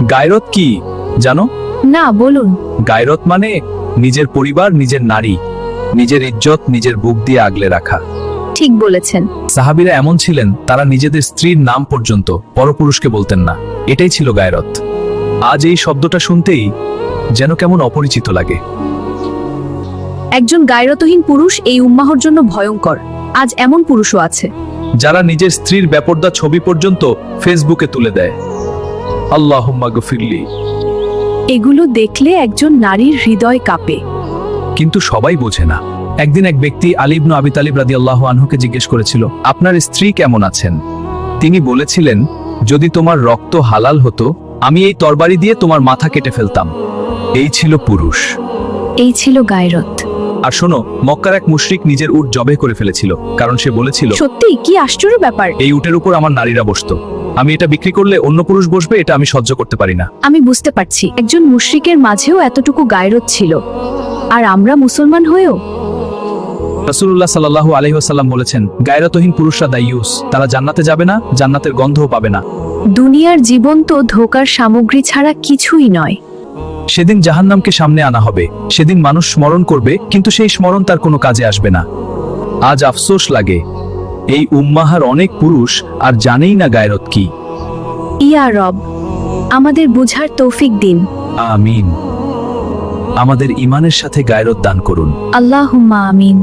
গায়রত কি জানো? না, বলুন। গায়রত মানে নিজের পরিবার, নিজের নারী, নিজের ইজ্জত নিজের বুক দিয়ে আগলে রাখা। ঠিক বলেছেন। সাহাবীরা এমন ছিলেন, তারা নিজেদের স্ত্রীর নাম পর্যন্ত পরপুরুষকে বলতেন না। এটাই ছিল গায়রত। আজ এই শব্দটা শুনতেই যেন কেমন অপরিচিত লাগে। একজন গায়রতহীন পুরুষ এই উম্মাহর জন্য ভয়ঙ্কর। আজ এমন পুরুষও আছে যারা নিজের স্ত্রীর বেপরদা ছবি পর্যন্ত ফেসবুকে তুলে দেয়। আল্লাহুম্মা গফিরলি। এগুলো দেখলে একজন নারীর হৃদয় কাঁপে। কিন্তু সবাই বোঝে না। একদিন এক ব্যক্তি আলী ইবনে আবি তালিব রাদিয়াল্লাহু আনহুকে জিজ্ঞেস করেছিল, আপনার স্ত্রী কেমন আছেন? তিনি বলেছিলেন, যদি তোমার রক্ত হালাল হতো, আমি এই তরবারি দিয়ে তোমার মাথা কেটে ফেলতাম। এই ছিল পুরুষ। এই ছিল গায়রত। আর শোনো, মক্কার এক মুশরিক নিজের উট জবে করে ফেলেছিল, কারণ সে বলেছিল, সত্যি কি আশ্চর্য ব্যাপার। এই উটের উপর আমার নারীরা বসতো, আমি এটা বিক্রি করলে অন্য পুরুষ বসবে, এটা আমি সহ্য করতে পারি না। আমি বুঝতে পারছি, একজন মুশরিকের মাঝেও এতটুকু গায়রত ছিল, আর আমরা মুসলমান হয়েও। রাসূলুল্লাহ সাল্লাল্লাহু আলাইহি ওয়াসাল্লাম বলেছেন, গায়রতহীন পুরুষরা দায়ুস, তারা জান্নাতে যাবে না, জান্নাতের গন্ধও পাবে না। দুনিয়ার জীবন তো ধোকার সামগ্রী ছাড়া কিছুই নয়। সেদিন জাহান্নামকে সামনে আনা হবে। সেদিন মানুষ স্মরণ করবে, কিন্তু সেই স্মরণ তার কোনো কাজে আসবে না। আজ আফসোস লাগে, এই উম্মাহার অনেক পুরুষ আর জানেই না গায়রত কি। ইয়া রব, আমাদের বুঝার তৌফিক দিন। আমিন। আমাদের ঈমানের সাথে গায়রত দান করুন। আল্লাহুম্মা আমিন।